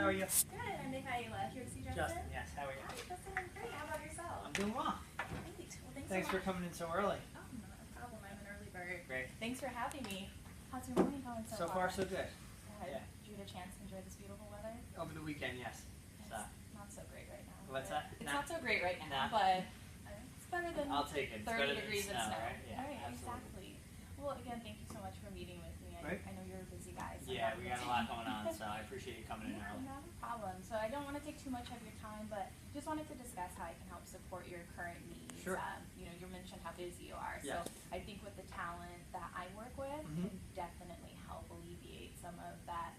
How are you? Good. I'm Michaela. Here to see Justin. Justin, yes. How are you? Hi, Justin. I'm great. How about yourself? I'm doing well. Great. Well, Thanks for coming in so early. Oh, not a problem. I'm an early bird. Great. Thanks for having me. How's your morning going so So far, far? so good. Good. Yeah. Did you get a chance to enjoy this beautiful weather? Over the weekend, yes. It's So, not so great right now. what's but- that? It's Nah. not so great right now, Nah. but it's better than I'll take it. It's 30 better than degrees and snow. right? Yeah, Right, absolutely. exactly. Well, again, thank you so much for meeting with me. Right. I know you're a busy guy. So Yeah, I'm we gonna got a lot going on, so I appreciate you coming in Yeah, early. not a problem. So I don't want to take too much of your time, but just wanted to discuss how I can help support your current needs. Sure. You mentioned how busy you are. Yeah. So I think with the talent that I work with Mhm. can definitely help alleviate some of that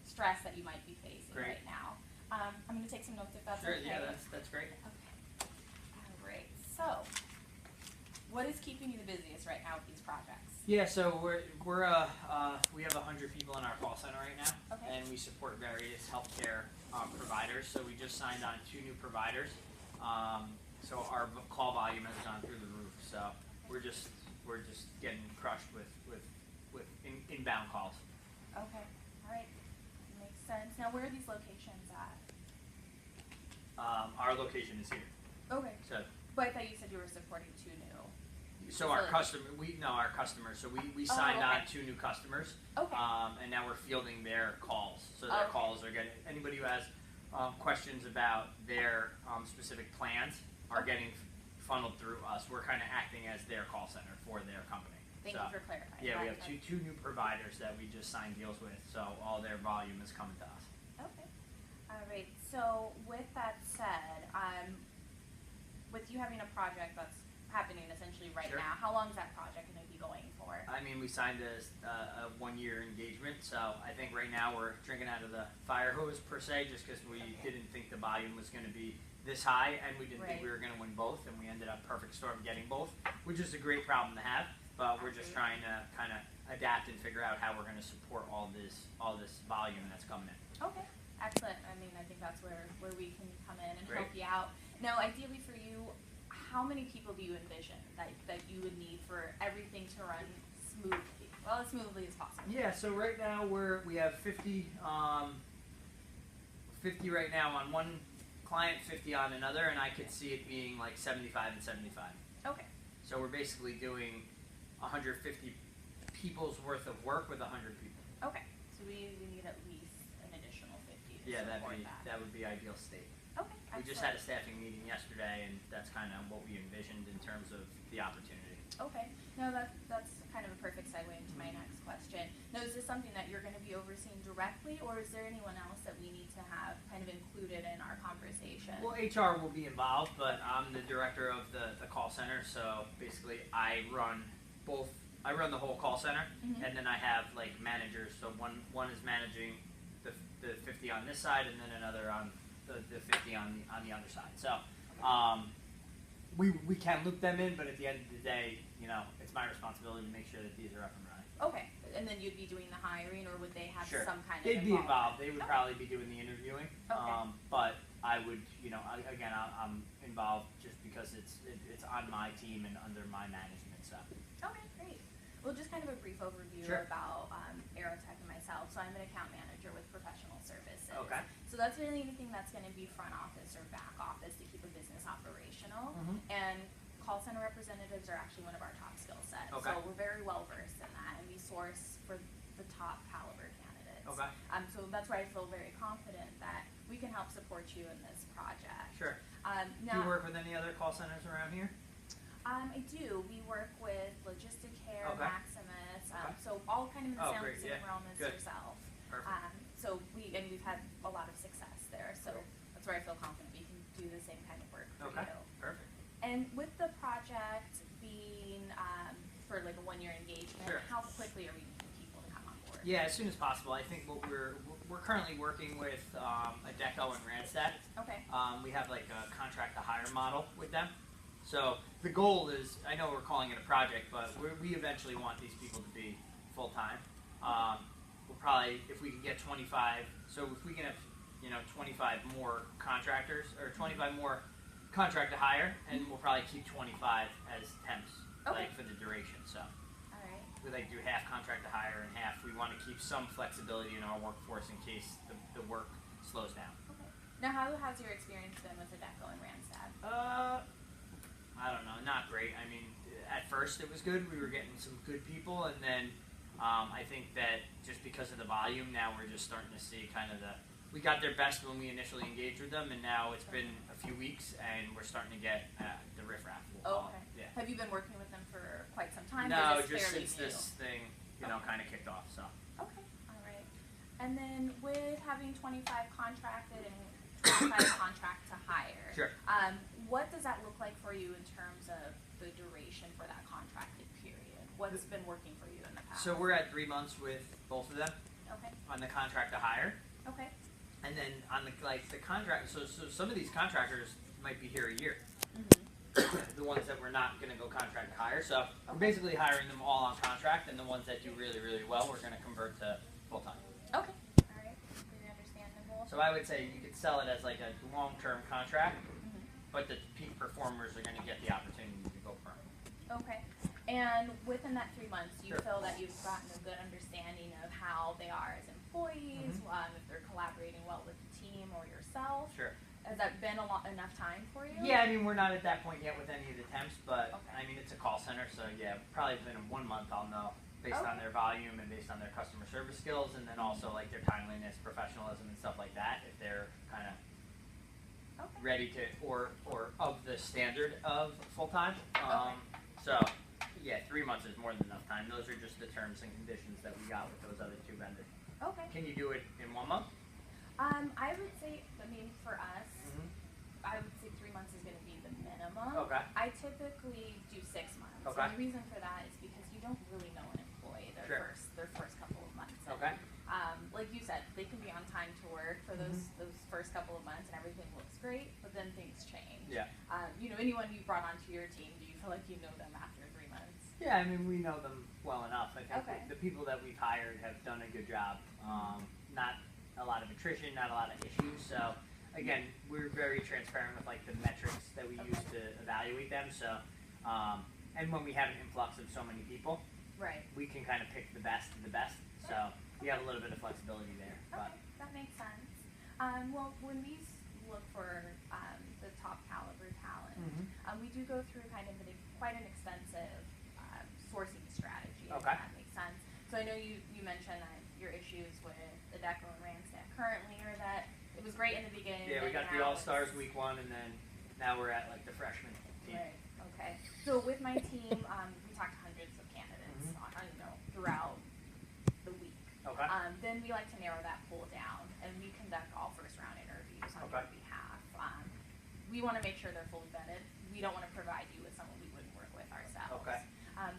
stress that you might be facing Great. right now. I'm going to take some notes if that's Sure, okay. yeah, that's great. Okay. All right. So what is keeping you the busiest right now with these projects? Yeah, so we have 100 people in our call center right now, Okay. and we support various healthcare providers. So we just signed on 2 new providers. So our call volume has gone through the roof. So we're just getting crushed with inbound calls. Okay. All right. Makes sense. Now, where are these locations at? Our location is here. Okay. So But I thought you said you were supporting 2 new. our Facilities. our customers. So we Oh, signed on okay. 2 new customers. Okay. And now we're fielding their calls. So their Okay. calls are getting, anybody who has questions about their specific plans are Okay. getting funneled through us. We're kind of acting as their call center for their company. Thank So, you for clarifying. yeah, we that. have two new providers that we just signed deals with, so all their volume is coming to us. Okay. All right. So with that said, with you having a project that's happening essentially right Sure. now, how long is that project going to be going for? I mean, we signed a 1-year engagement, so I think right now we're drinking out of the fire hose per se, just because we Okay. didn't think the volume was going to be this high, and we didn't think Right. we were going to win both, and we ended up perfect storm getting both, which is a great problem to have. But we're just trying to kind of adapt and figure out how we're going to support all this volume that's coming in. Okay. Excellent. I mean, I think that's where we can come in and Great. help you out. Now, ideally for you, how many people do you envision that you would need for everything to run smoothly? Well, as smoothly as possible. Yeah, so right now we have 50 right now on one client, 50 on another, and I could see it being like 75 and 75. Okay. So we're basically doing 150 people's worth of work with 100 people. Okay. So we need at least an additional 50 to Yeah, support that would be ideal state. Okay. We just had a staffing meeting yesterday, and that's kind of what we envisioned in terms of the opportunity. Okay. No, that's kind of a perfect segue into my next question. Now, is this something that you're going to be overseeing directly, or is there anyone else that we need to have kind of included in our conversation? Well, HR will be involved, but I'm the director of the call center, so basically I run the whole call center, Mhm. and then I have like managers. So one is managing the 50 on this side, and then another on the 50 on the other side. So we can loop them in, but at the end of the day, it's my responsibility to make sure that these are up and running. Okay. And then you'd be doing the hiring, or would they have Sure. some kind of They'd be involved. They would Okay. probably be doing the interviewing. Okay. But I would, I'm involved just because it's on my team and under my management. So Okay, great. Well, just kind of a brief overview Sure. about Aerotech and myself. So I'm an account manager with professional services. Okay. So that's really anything that's going to be front office or back office to keep a business operational. Mhm. And call center representatives are actually one of our top skill sets. Okay. So we're very well versed in that, and we source for the top caliber candidates. Okay. So that's why I feel very confident that we can help support you in this project. sure. Now, Do you work with any other call centers around here? I do. We work with Logistic Care, Okay. Maximus, Okay. so all kind of in the Oh, same great, yeah. realm as Good. yourself. Perfect. So we've had a lot of success there. So Great. that's where I feel confident we can do the same kind of work for Okay. you. Perfect. And with the project being for like a 1-year engagement, Sure. how quickly are we needing people to come on board? Yeah, as soon as possible. I think what we're currently working with Adecco and Randstad. Okay. We have like a contract to hire model with them. So the goal is, I know we're calling it a project, but we eventually want these people to be full time. We'll probably, if we can get 25, so if we can have 25 more contractors or 25 more contract to hire, and we'll probably keep 25 as temps, Okay. like for the duration. So All right. we like to do half contract to hire and half. We want to keep some flexibility in our workforce in case the work slows down. Okay. Now, how has your experience been with Adecco and Randstad? I don't know, not great. I mean, at first it was good. We were getting some good people, and then I think that just because of the volume, now we're just starting to see kind of we got their best when we initially engaged with them, and now it's been a few weeks, and we're starting to get the riffraff. Okay. Yeah. Have you been working with them for quite some time? No, or is this just fairly since new? this thing, kind of kicked off. So. Okay, all right. And then with having 25 contracted and 25 contract to hire, Sure. what does that look like for you in terms of the duration for that contracted period? What's been working for you in the past? So we're at 3 months with both of them Okay. on the contract to hire. Okay. And then on the contract, so some of these contractors might be here a year. Mm-hmm. The ones that we're not going to go contract to hire. So we're Okay. basically hiring them all on contract, and the ones that do really, really well, we're going to convert to full time. Okay. All right. Very understandable. So I would say you could sell it as like a long-term contract, Mhm. but the peak performers are going to get the opportunity to go firm. Okay. And within that 3 months, do you Sure. feel that you've gotten a good understanding of how they are as employees, Mhm. if they're collaborating well with the team or yourself? Sure. Has that been enough time for you? Yeah, I mean, we're not at that point yet with any of the temps, but Okay. I mean, it's a call center, so yeah, probably within 1 month I'll know based on Okay. their volume and based on their customer service skills, and then also like their timeliness, professionalism, and stuff like that. If they're kind of Okay. ready to, or of the standard of full time. Okay. So yeah, 3 months is more than enough time. Those are just the terms and conditions that we got with those other 2 vendors. Okay. Can you do it in 1 month? I would say, for us, Mm-hmm. I would say 3 months is going to be the minimum. Okay. I typically do 6 months. Okay. And the reason for that is because you don't really know an employee Sure. their first couple of months. And, Okay. like you said, they can be on time to work for those Mm-hmm. those first couple of months, and everything looks great. But then things change. Yeah. Anyone you brought onto your team, do you feel like you know them after 3 months? Yeah, I mean, we know them well enough. I think Okay. the people that we've hired have done a good job. Not a lot of attrition, not a lot of issues. So, again, we're very transparent with like the metrics that we use to evaluate them. So, and when we have an influx of so many people, Right. we can kind of pick the best of the best. So, we have a little bit of flexibility there. But Okay, that makes sense. Well, when we look for the top caliber talent, Mhm. we do go through kind of quite an extensive sourcing strategy. If Okay. that makes sense. So I know you mentioned that your issues with Adecco and Randstad currently are that it was great in the beginning. yeah, we and got the now All Stars it's- week 1, and then now we're at like the freshman team. Right. Okay. So with my team, we talked to hundreds of candidates throughout the week. Okay. Then we like to narrow that pool down, and we conduct all first round interviews on Okay. your behalf. We want to make sure they're fully vetted. We don't want to provide you with someone we wouldn't work with ourselves. Okay.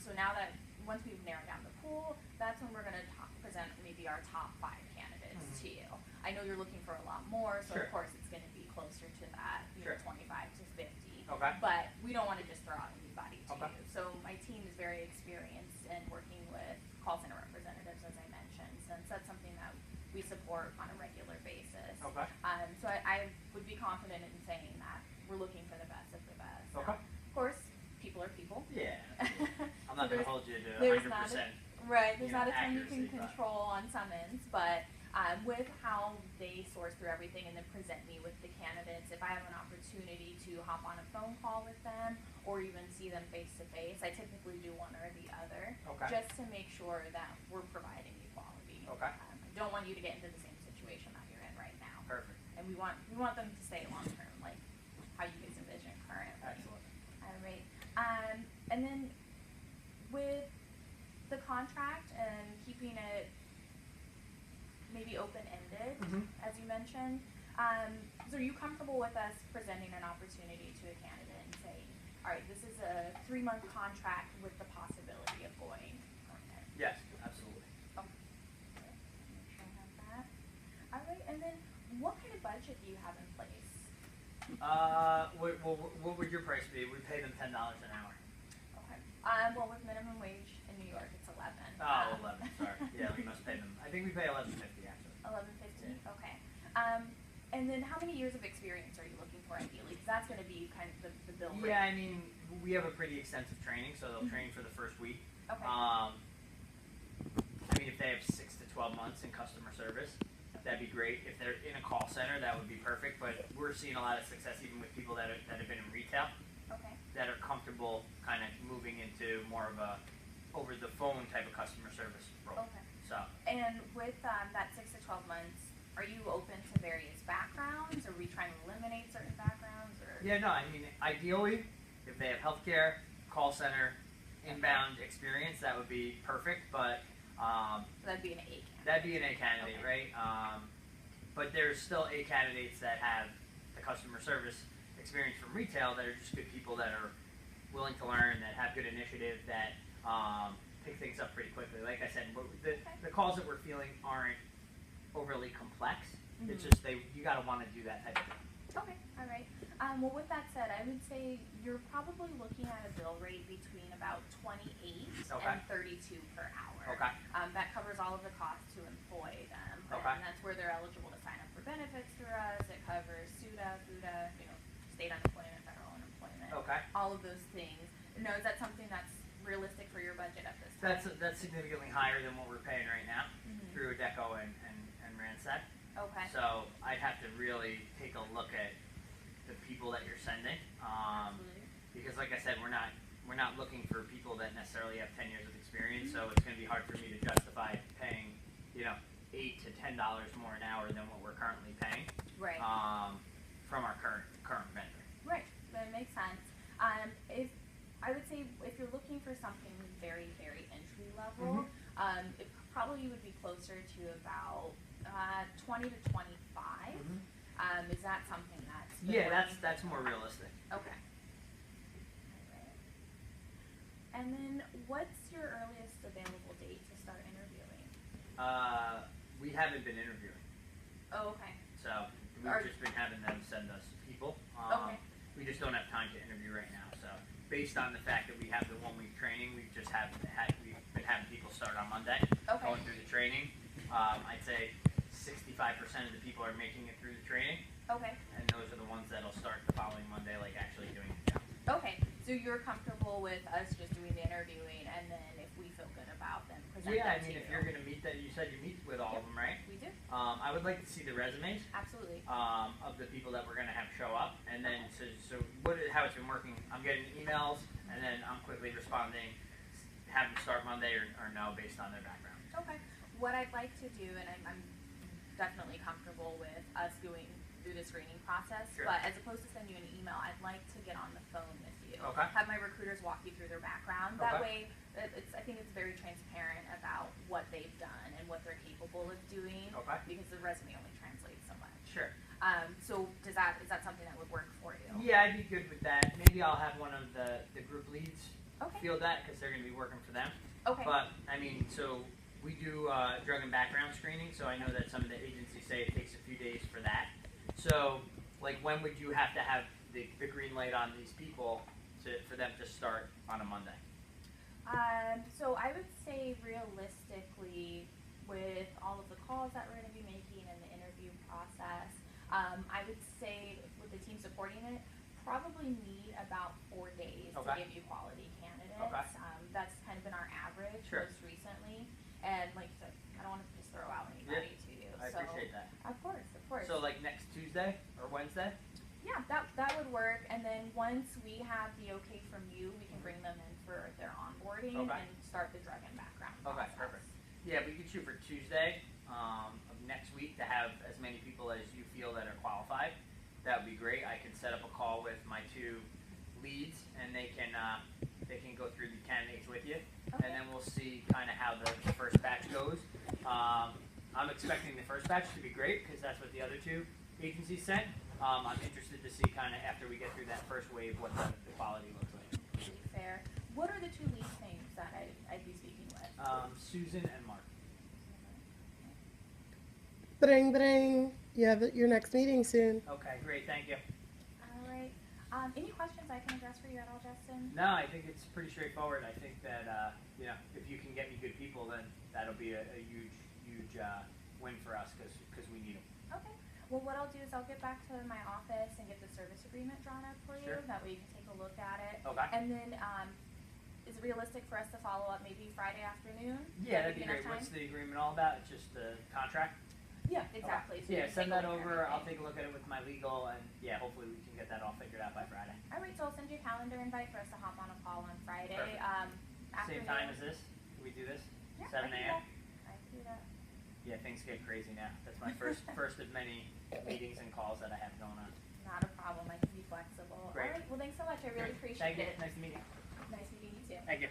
So now that once we've narrowed down the pool, that's when we're going to present maybe our top 5 candidates to you. I know you're looking for a lot more, so Sure. of course it's going to be closer to that, Sure. 25 to 50. Okay. But we don't want to just throw out anybody to Okay. you. So my team is very experienced in working with call center representatives, as I mentioned, since that's something that we support on a regular basis. Okay. So I would be confident in saying that we're looking for the best of the best. Now, Okay. of course, people are people. Yeah. I'm So not going to there's- hold you to there's 100%. Right, there's you know, not a ton you can accuracy, but- control on summons, but with how they source through everything and then present me with the candidates, if I have an opportunity to hop on a phone call with them or even see them face to face, I typically do one or the other, Okay. just to make sure that we're providing equality. Okay. I don't want you to get into the same situation that you're in right now, Perfect. and we want them to stay long term, like how you guys envision currently. Excellent. All right. And then with the contract and keeping it maybe open-ended, as you mentioned, so are you comfortable with us presenting an opportunity to a candidate and saying, all right, this is a 3-month contract with the possibility of going permanent? Yes, absolutely. Okay. Make sure I have that. All right, and then what kind of budget do you have in place? What would your price be? We pay them $10 an hour. Okay. Well, with minimum wage in New York, it's 11. Oh, 11. Sorry. Yeah, we must pay them. I think we pay $11.50 actually. 11.50. Okay. And then how many years of experience are you looking for ideally? Because that's going to be kind of the bill rate. Yeah, I mean, we have a pretty extensive training, so they'll train for the first week. Okay. mean, if they have 6 to 12 months in customer service, that'd be great. If they're in a call center, that would be perfect. But we're seeing a lot of success even with people that have been in retail, Okay. that are comfortable kind of moving into more of a over the phone type of customer service role. Okay. So And with that 6 to 12 months, are you open to various backgrounds? Are we trying to eliminate certain backgrounds? Or yeah, no, I mean, ideally, if they have healthcare, call center, inbound experience, that would be perfect. But so that'd be an A candidate. that'd be an A candidate, Okay. right? But there's still A candidates that have the customer service experience from retail that are just good people that are willing to learn, that have good initiative, that pick things up pretty quickly. Like I said, the calls that we're feeling aren't overly complex. It's just you gotta want to do that type of thing. Okay, all right. Well, with that said, I would say you're probably looking at a bill rate between about 28 and 32 per hour. Okay. That covers all of the costs to employ them, Okay. and that's where they're eligible to sign up for benefits through us. It covers SUTA, FUTA, state unemployment, federal unemployment, Okay. all of those things. Now, is that something that's realistic for your budget at this time? That's significantly higher than what we're paying right now Mhm. through Adecco and Randstad. Okay. So I'd have to really take a look at the people that you're sending, Absolutely. because like I said, we're not looking for people that necessarily have 10 years of experience. So it's going to be hard for me to justify paying, $8 to $10 more an hour than what we're currently paying Right. from our current vendor. Right, that makes sense. If I would say if you're looking for something very, very entry level, it probably would be closer to about 20 to 25. Is that something that's been Yeah, working? that's more realistic. Okay. Alright. And then, what's your earliest available date to start interviewing? We haven't been interviewing, Oh, okay. so we've just been having them send us people. Okay. We just don't have time to interview right now. So based on the fact that we have the 1 week training, we've been having people start on Monday, Okay. going through the training. I'd say 65% of the people are making it through the training, Okay. and those are the ones that'll start the following Monday, like actually doing the job. Okay. So you're comfortable with us just doing the interviewing, and then if we feel good about them, present Yeah, I them to mean, you. if you're gonna meet that, you said you meet with all of them, right? We do. I would like to see the resumes Absolutely. of the people that we're gonna have show up, and then so how it's been working. I'm getting emails, and then I'm quickly responding, have them start Monday or no, based on their background. Okay. What I'd like to do, and I'm definitely comfortable with us going through the screening process, Sure. but as opposed to send you an email, I'd like to get on the phone with you. Okay. Have my recruiters walk you through their background. That way, I think it's very transparent about what they've done and what they're capable of doing. Okay. Because the resume only translates so much. Sure. So is that something that would work for you? Yeah, I'd be good with that. Maybe I'll have one of the group leads Okay. field that because they're gonna be working for them. Okay. But I mean, so we do drug and background screening, so I know that some of the agencies say it takes a few days for that. So, like, when would you have to have the green light on these people for them to start on a Monday? So I would say realistically, with all of the calls that we're going to be making and the interview process, I would say with the team supporting it, probably need about 4 days to Okay. give you quality candidates. Okay. That's kind of been our average Sure. most recently. And like you said, I don't want to just throw out anybody to you. I So, appreciate that. Of course, of course. So, like next Tuesday or Wednesday? Yeah, that would work. And then once we have the okay from you, we can bring them in for their onboarding Okay. and start the drug and background Okay, process. perfect. Yeah, we could shoot for Tuesday of next week to have as many people as you feel that are qualified. That would be great. I can set up a call with my 2 leads, and they can go through the candidates with you, Okay. and then we'll see kind of how the first batch goes. I'm expecting the first batch to be great because that's what the other 2 agencies sent. I'm interested to see kind of after we get through that first wave what the quality looks like. Pretty fair. What are the 2 lead names that I'd be speaking with? Susan and Mark. Bring, bring. You have your next meeting soon. Okay, great. Thank you. All right. Any questions I can address for you at all, Justin? No, I think it's pretty straightforward. I think that if you can get me good people, then that'll be a huge win for us because we need them. Okay. Well, what I'll do is I'll get back to my office and get the service agreement drawn up for you. Sure. That way you can take a look at it. Okay. And then is it realistic for us to follow up maybe Friday afternoon? Yeah, that'd Give be you great. enough What's time? the agreement all about? It's just the contract? Yeah, exactly. So you Yeah, can send take a that look at over. I'll everything. take a look at it with my legal, and yeah, hopefully we can get that all figured out by Friday. All right, so I'll send you a calendar invite for us to hop on a call on Friday. Perfect. Afternoon. Same time as this? Can we do this? Yeah, 7 I can do a.m.? that. I can do that. Yeah, things get crazy now. That's my first of many meetings and calls that I have going on. Not a problem. I can be flexible. Great. All right. Well, thanks so much. I really Great. appreciate Thank you. it. Nice to meet you. Nice meeting you too. Thank you.